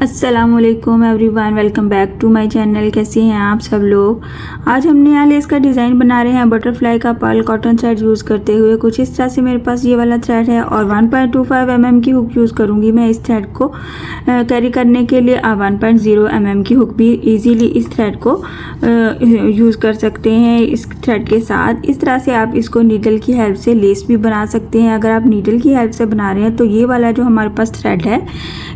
अस्सलामुअलैकुम everyone, welcome back to my channel. कैसे हैं आप सब लोग। आज हम नया लेस का डिज़ाइन बना रहे हैं बटरफ्लाई का पर्ल कॉटन थ्रेड यूज़ करते हुए। कुछ इस तरह से मेरे पास ये वाला थ्रेड है और 1.25 mm की हुक यूज़ करूँगी मैं इस थ्रेड को कैरी करने के लिए। आप 1.0 mm की हुक भी इजीली इस थ्रेड को यूज़ कर सकते हैं इस थ्रेड के साथ। इस तरह से आप इसको नीडल की हेल्प से लेस भी बना सकते हैं। अगर आप नीडल की हेल्प से बना रहे हैं तो ये वाला जो हमारे पास थ्रेड है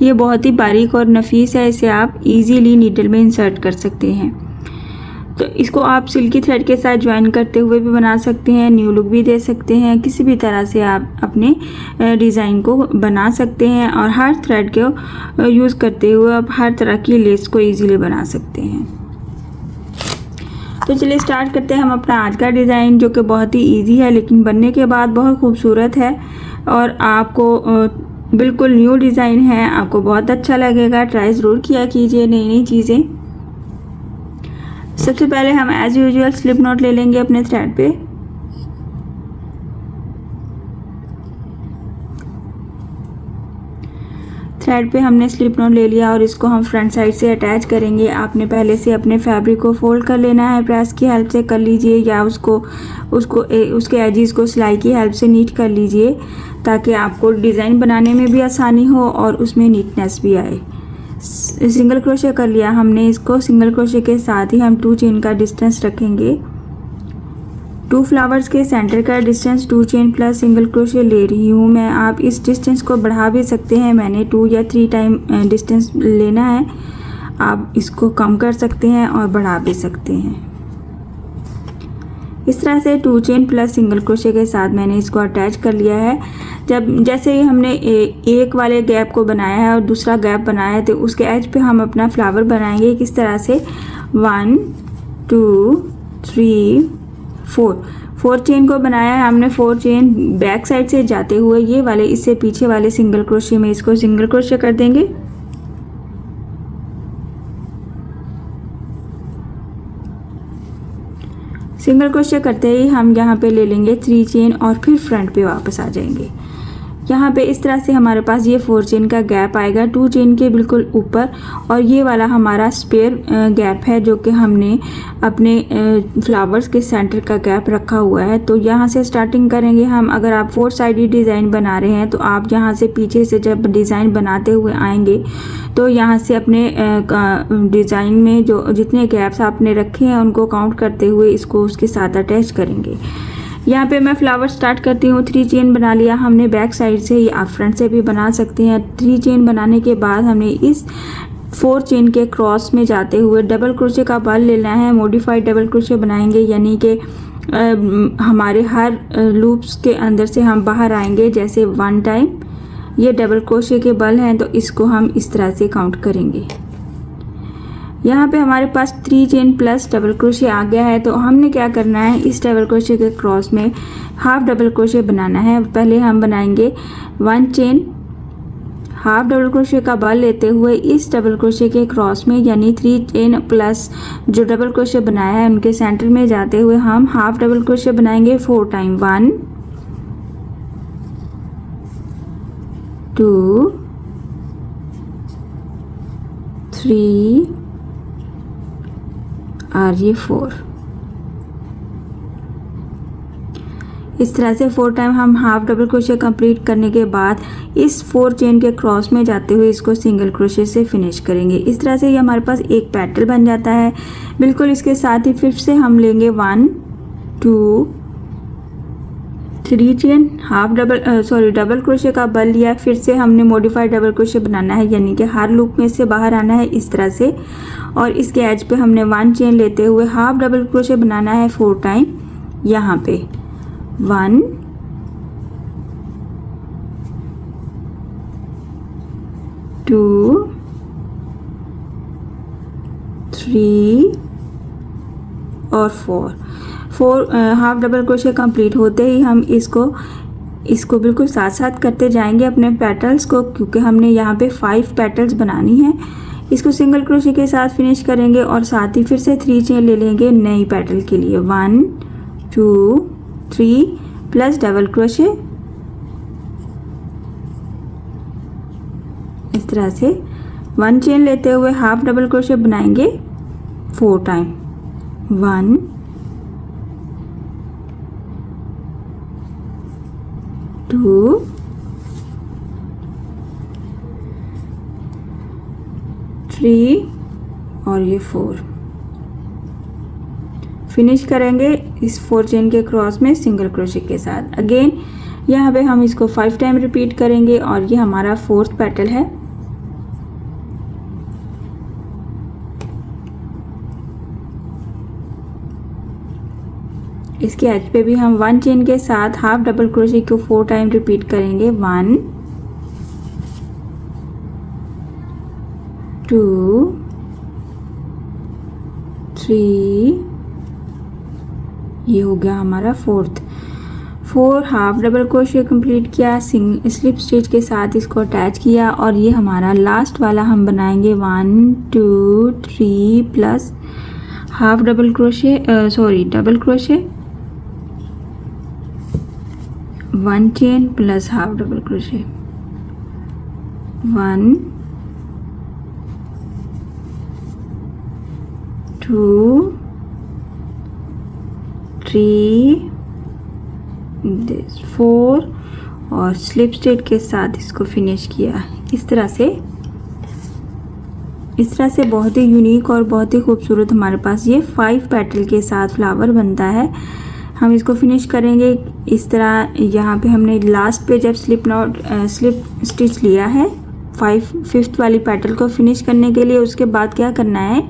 ये बहुत ही बारीक और नफीस है, इसे आप इजीली नीडल में इंसर्ट कर सकते हैं। तो इसको आप सिल्की थ्रेड के साथ ज्वाइन करते हुए भी बना सकते हैं, न्यू लुक भी दे सकते हैं। किसी भी तरह से आप अपने डिज़ाइन को बना सकते हैं और हर थ्रेड को यूज़ करते हुए आप हर तरह की लेस को इजीली बना सकते हैं। तो चलिए स्टार्ट करते हैं हम अपना आज का डिज़ाइन, जो कि बहुत ही ईजी है लेकिन बनने के बाद बहुत खूबसूरत है और आपको बिल्कुल न्यू डिज़ाइन है, आपको बहुत अच्छा लगेगा। ट्राई ज़रूर किया कीजिए नई नई चीज़ें। सबसे पहले हम एज़ यूजुअल स्लिप नॉट ले लेंगे अपने थ्रेड पे। थ्रेड पे हमने स्लिप नॉट ले लिया और इसको हम फ्रंट साइड से अटैच करेंगे। आपने पहले से अपने फैब्रिक को फोल्ड कर लेना है, प्रेस की हेल्प से कर लीजिए या उसके एजिस को सिलाई की हेल्प से नीट कर लीजिए ताकि आपको डिज़ाइन बनाने में भी आसानी हो और उसमें नीटनेस भी आए। सिंगल क्रोशे कर लिया हमने इसको। सिंगल क्रोशे के साथ ही हम 2 चेन का डिस्टेंस रखेंगे। 2 फ्लावर्स के सेंटर का distance 2 chain plus single crochet ले रही हूँ मैं। आप इस डिस्टेंस को बढ़ा भी सकते हैं, मैंने 2 या 3 टाइम डिस्टेंस लेना है। आप इसको कम कर सकते हैं और बढ़ा भी सकते हैं। इस तरह से 2 चेन प्लस सिंगल क्रोशे के साथ मैंने इसको अटैच कर लिया है। जैसे ही हमने एक वाले गैप को बनाया है और दूसरा गैप बनाया है तो उसके एज पे हम अपना फ्लावर बनाएंगे किस तरह से। 1 2 3 4 चेन को बनाया है हमने। 4 चेन बैक साइड से जाते हुए ये वाले इससे पीछे वाले सिंगल क्रोशे में इसको सिंगल क्रोशे कर देंगे। सिंगल क्रोशे करते ही हम यहाँ पे ले लेंगे 3 चेन और फिर फ्रंट पे वापस आ जाएंगे। यहाँ पे इस तरह से हमारे पास ये 4 चेन का गैप आएगा 2 चेन के बिल्कुल ऊपर, और ये वाला हमारा स्पेयर गैप है जो कि हमने अपने फ्लावर्स के सेंटर का गैप रखा हुआ है। तो यहाँ से स्टार्टिंग करेंगे हम। अगर आप 4 साइडेड डिज़ाइन बना रहे हैं तो आप यहाँ से पीछे से जब डिज़ाइन बनाते हुए आएंगे तो यहाँ से अपने डिज़ाइन में जो जितने गैप्स आपने रखे हैं उनको काउंट करते हुए इसको उसके साथ अटैच करेंगे। यहाँ पे मैं फ्लावर स्टार्ट करती हूँ। 3 चेन बना लिया हमने बैक साइड से, ही आप फ्रंट से भी बना सकते हैं। 3 चेन बनाने के बाद हमने इस 4 चेन के क्रॉस में जाते हुए डबल क्रोशे का बल लेना है। मॉडिफाइड डबल क्रोशे बनाएंगे, यानी कि हमारे हर लूप्स के अंदर से हम बाहर आएंगे जैसे 1 टाइम। ये डबल क्रोशे के बल हैं तो इसको हम इस तरह से काउंट करेंगे। यहाँ पे हमारे पास 3 चेन प्लस डबल क्रोशे आ गया है। तो हमने क्या करना है, इस डबल क्रोशे के क्रॉस में हाफ डबल क्रोशे बनाना है। पहले हम बनाएंगे 1 चेन, हाफ डबल क्रोशे का बल लेते हुए इस डबल क्रोशे के क्रॉस में यानी 3 चेन प्लस जो डबल क्रोशे बनाया है उनके सेंटर में जाते हुए हम हाफ डबल क्रोशे बनाएंगे 4 टाइम। 1 2 3 और ये 4। इस तरह से 4 टाइम हम हाफ डबल क्रोशे कंप्लीट करने के बाद इस 4 चेन के क्रॉस में जाते हुए इसको सिंगल क्रोशे से फिनिश करेंगे। इस तरह से ये हमारे पास एक पैटर्न बन जाता है। बिल्कुल इसके साथ ही फिर से हम लेंगे 1 2 3 चेन, डबल क्रोशे का बल लिया। फिर से हमने मॉडिफाइड डबल क्रोशे बनाना है, यानी कि हर लूप में से बाहर आना है इस तरह से, और इसके एज पे हमने 1 चेन लेते हुए हाफ डबल क्रोशे बनाना है 4 टाइम। यहाँ पे 1 2 3 और 4 हाफ डबल क्रोशे कंप्लीट होते ही हम इसको बिल्कुल साथ साथ करते जाएंगे अपने पेटल्स को, क्योंकि हमने यहाँ पे 5 पेटल्स बनानी है। इसको सिंगल क्रोशे के साथ फिनिश करेंगे और साथ ही फिर से 3 चेन ले लेंगे नई पेटल के लिए। 1 2 3 प्लस डबल क्रोशे, इस तरह से 1 चेन लेते हुए हाफ डबल क्रोशे बनाएंगे 4 टाइम। 1 2 3 और ये 4। फिनिश करेंगे इस 4 चेन के क्रॉस में सिंगल क्रोशे के साथ। अगेन यहाँ पे हम इसको 5 टाइम रिपीट करेंगे और ये हमारा 4th पेटल है। इसके एज पे भी हम 1 चेन के साथ हाफ डबल क्रोशे को 4 टाइम रिपीट करेंगे। 1 2 3, ये हो गया हमारा 4th। 4 half double crochet complete किया, स्लिप स्टिच के साथ इसको अटैच किया और ये हमारा लास्ट वाला हम बनाएंगे 1 2 3 plus half double crochet double crochet, 1 chain plus half double crochet, 1 2 3 4 और स्लिप स्टिच के साथ इसको फिनिश किया। इस तरह से बहुत ही यूनिक और बहुत ही खूबसूरत हमारे पास ये 5 पेटल के साथ फ्लावर बनता है। हम इसको फिनिश करेंगे इस तरह। यहाँ पे हमने लास्ट पे जब स्लिप स्टिच लिया है 5th वाली पेटल को फिनिश करने के लिए, उसके बाद क्या करना है,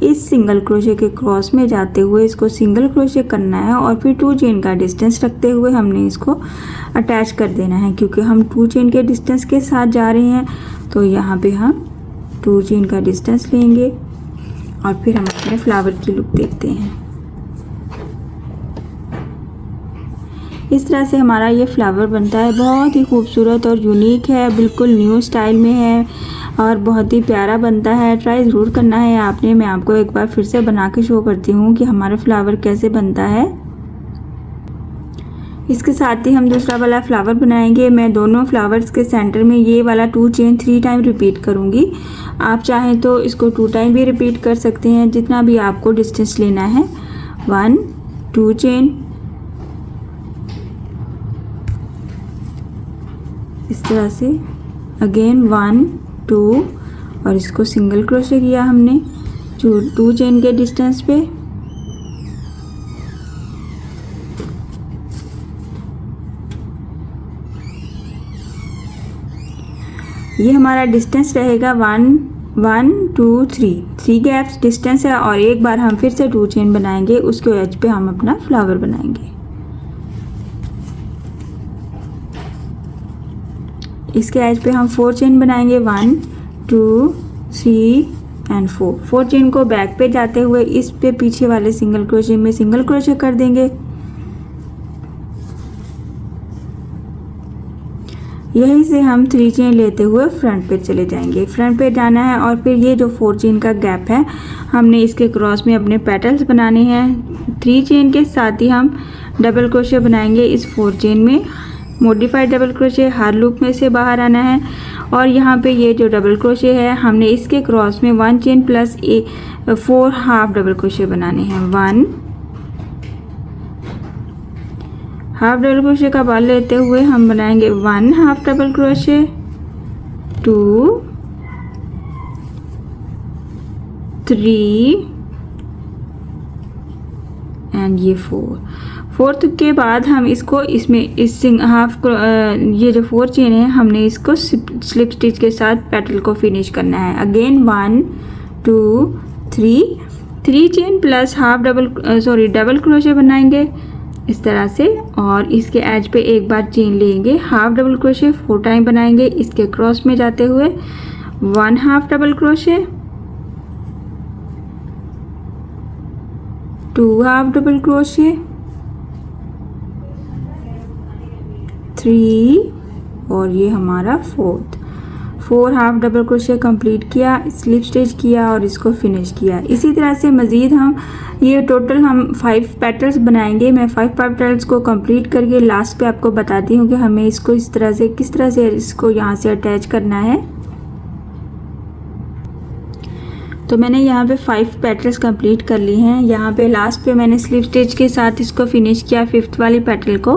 इस सिंगल क्रोशे के क्रॉस में जाते हुए इसको सिंगल क्रोशे करना है और फिर 2 चेन का डिस्टेंस रखते हुए हमने इसको अटैच कर देना है। क्योंकि हम 2 चेन के डिस्टेंस के साथ जा रहे हैं तो यहाँ पे हम 2 चेन का डिस्टेंस लेंगे और फिर हम अपने फ्लावर की लुक देखते हैं। इस तरह से हमारा ये फ्लावर बनता है। बहुत ही खूबसूरत और यूनिक है, बिल्कुल न्यू स्टाइल में है और बहुत ही प्यारा बनता है। ट्राई ज़रूर करना है आपने। मैं आपको एक बार फिर से बना के शो करती हूँ कि हमारा फ्लावर कैसे बनता है। इसके साथ ही हम दूसरा वाला फ्लावर बनाएंगे। मैं दोनों फ्लावर्स के सेंटर में ये वाला 2 चेन 3 टाइम रिपीट करूँगी। आप चाहें तो इसको 2 टाइम भी रिपीट कर सकते हैं, जितना भी आपको डिस्टेंस लेना है। 1 2 चेन, इस तरह से अगेन 1 2 और इसको सिंगल क्रोशे किया हमने 2 चेन के डिस्टेंस पे। ये हमारा डिस्टेंस रहेगा 1 1 2 3 गैप्स डिस्टेंस है और एक बार हम फिर से 2 चेन बनाएंगे, उसके एज पे हम अपना फ्लावर बनाएंगे। इसके एज पे हम 4 चेन बनाएंगे 1 2 3 एंड 4 चेन को बैक पे जाते हुए इस पे पीछे वाले सिंगल क्रोशे में सिंगल क्रोशे कर देंगे। यहीं से हम 3 चेन लेते हुए फ्रंट पे चले जाएंगे। फ्रंट पे जाना है और फिर ये जो 4 चेन का गैप है हमने इसके क्रॉस में अपने पेटल्स बनाने हैं। 3 चेन के साथ ही हम डबल क्रोशे बनाएंगे इस 4 चेन में। मॉडिफाइड डबल क्रोशे हर लूप में से बाहर आना है और यहाँ पे ये जो डबल क्रोशे है हमने इसके क्रॉस में 1 chain plus 4 half double crochet बनाने हैं। 1 हाफ डबल क्रोशे का बाल लेते हुए हम बनाएंगे 1 हाफ डबल क्रोशे, 2 3 एंड ये 4th के बाद हम इसको इसमें इस हाफ ये जो 4 चेन है हमने इसको स्लिप स्टिच के साथ पेटल को फिनिश करना है। Again 1 2 3 chain plus half double crochet बनाएंगे इस तरह से और इसके एज पे एक बार चेन लेंगे, हाफ डबल क्रोशे 4 टाइम बनाएंगे इसके क्रॉस में जाते हुए 1 half double crochet, 2 half double crochet, 3 और ये हमारा 4 हाफ डबल क्रोशे कंप्लीट किया, स्लिप स्टिच किया और इसको फिनिश किया। इसी तरह से मज़ीद हम ये टोटल हम 5 पेटल्स बनाएंगे। मैं 5 पेटल्स को कंप्लीट करके लास्ट पे आपको बताती हूँ कि हमें इसको इस तरह से किस तरह से इसको यहाँ से अटैच करना है। तो मैंने यहाँ पे 5 पेटल्स कंप्लीट कर ली हैं। यहाँ पे लास्ट पे मैंने स्लिप स्टिच के साथ इसको फिनिश किया 5th वाली पेटल को।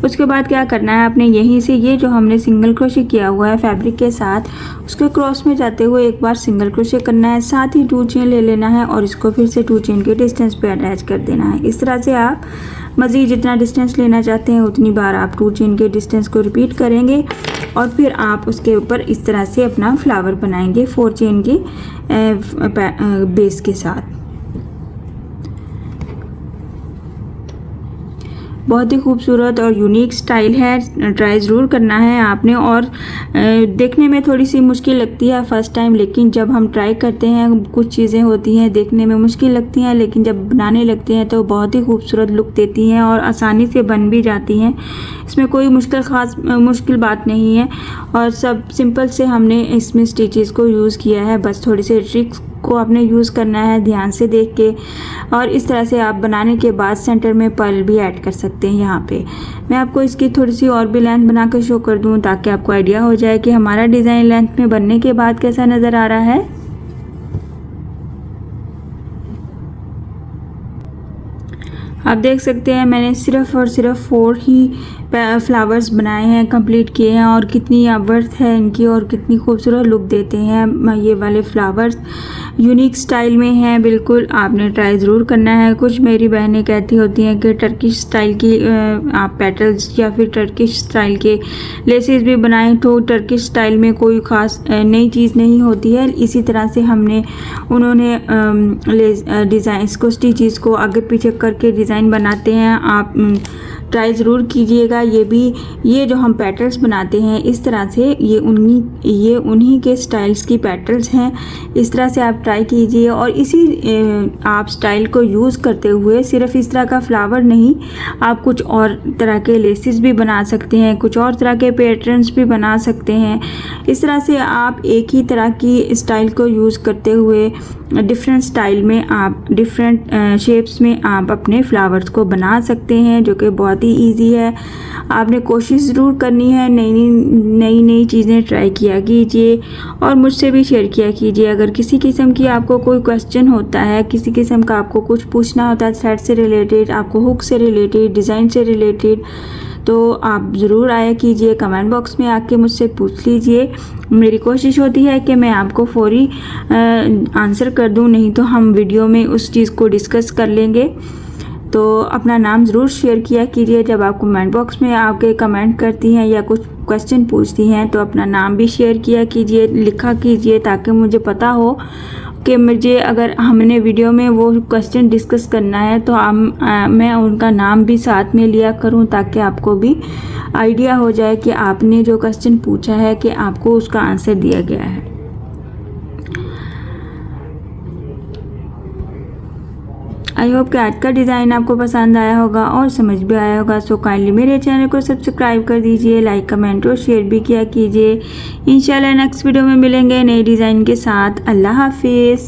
उसके बाद क्या करना है, आपने यहीं से ये जो हमने सिंगल क्रोशे किया हुआ है फैब्रिक के साथ, उसके क्रॉस में जाते हुए एक बार सिंगल क्रोशे करना है, साथ ही 2 चेन ले लेना है और इसको फिर से 2 चेन के डिस्टेंस पे अटैच कर देना है। इस तरह से आप मज़ीद जितना डिस्टेंस लेना चाहते हैं उतनी बार आप 2 चेन के डिस्टेंस को रिपीट करेंगे और फिर आप उसके ऊपर इस तरह से अपना फ्लावर बनाएंगे 4 चेन की बेस के साथ। बहुत ही खूबसूरत और यूनिक स्टाइल है, ट्राई ज़रूर करना है आपने। और देखने में थोड़ी सी मुश्किल लगती है फ़र्स्ट टाइम, लेकिन जब हम ट्राई करते हैं कुछ चीज़ें होती हैं देखने में मुश्किल लगती हैं, लेकिन जब बनाने लगते हैं तो बहुत ही खूबसूरत लुक देती हैं और आसानी से बन भी जाती हैं। इसमें कोई मुश्किल बात नहीं है और सब सिंपल से हमने इसमें स्टिचेस को यूज़ किया है। बस थोड़ी सी ट्रिक्स को आपने यूज़ करना है ध्यान से देख के, और इस तरह से आप बनाने के बाद सेंटर में पर्ल भी ऐड कर सकते हैं। यहाँ पे मैं आपको इसकी थोड़ी सी और भी लेंथ बना कर शो कर दूँ ताकि आपको आइडिया हो जाए कि हमारा डिज़ाइन लेंथ में बनने के बाद कैसा नज़र आ रहा है। आप देख सकते हैं मैंने सिर्फ और सिर्फ 4 ही फ्लावर्स बनाए हैं, कंप्लीट किए हैं, और कितनी वर्थ है इनकी और कितनी खूबसूरत लुक देते हैं ये वाले फ्लावर्स। यूनिक स्टाइल में हैं बिल्कुल, आपने ट्राई ज़रूर करना है। कुछ मेरी बहनें कहती होती हैं कि टर्किश स्टाइल की आप पेटल्स या फिर टर्किश स्टाइल के लेसेस भी बनाएं, तो टर्किश स्टाइल में कोई ख़ास नई चीज़ नहीं होती है। इसी तरह से उन्होंने डिज़ाइन को स्टिचेस को आगे पीछे करके डिज़ाइन बनाते हैं। आप ट्राई ज़रूर कीजिएगा। ये जो हम पेटल्स बनाते हैं इस तरह से ये उन्हीं के स्टाइल्स की पेटल्स हैं। इस तरह से आप ट्राई कीजिए और इसी आप स्टाइल को यूज़ करते हुए सिर्फ इस तरह का फ्लावर नहीं, आप कुछ और तरह के लेसेस भी बना सकते हैं, कुछ और तरह के पैटर्न्स भी बना सकते हैं। इस तरह से आप एक ही तरह की स्टाइल को यूज़ करते हुए डिफरेंट स्टाइल में आप डिफरेंट शेप्स में आप अपने फ्लावर्स को बना सकते हैं, जो कि बहुत ही इजी है। आपने कोशिश ज़रूर करनी है, नई चीज़ें ट्राई किया कीजिए और मुझसे भी शेयर किया कीजिए। अगर किसी किस्म की आपको कोई क्वेश्चन होता है, किसी किस्म का आपको कुछ पूछना होता है थ्रेड से रिलेटेड, आपको हुक से रिलेटेड, डिज़ाइन से रिलेटेड, तो आप ज़रूर आया कीजिए, कमेंट बॉक्स में आके मुझसे पूछ लीजिए। मेरी कोशिश होती है कि मैं आपको फौरी आंसर कर दूं, नहीं तो हम वीडियो में उस चीज़ को डिस्कस कर लेंगे। तो अपना नाम ज़रूर शेयर किया कीजिए जब आप कमेंट बॉक्स में आके कमेंट करती हैं या कुछ क्वेश्चन पूछती हैं, तो अपना नाम भी शेयर किया कीजिए, लिखा कीजिए, ताकि मुझे पता हो कि मुझे अगर हमने वीडियो में वो क्वेश्चन डिस्कस करना है तो मैं उनका नाम भी साथ में लिया करूं, ताकि आपको भी आइडिया हो जाए कि आपने जो क्वेश्चन पूछा है कि आपको उसका आंसर दिया गया है। आई होप कि आज का डिज़ाइन आपको पसंद आया होगा और समझ भी आया होगा। सो काइंडली मेरे चैनल को सब्सक्राइब कर दीजिए, लाइक कमेंट और शेयर भी किया कीजिए। इंशाल्लाह नेक्स्ट वीडियो में मिलेंगे नए डिज़ाइन के साथ। अल्लाह हाफिज़।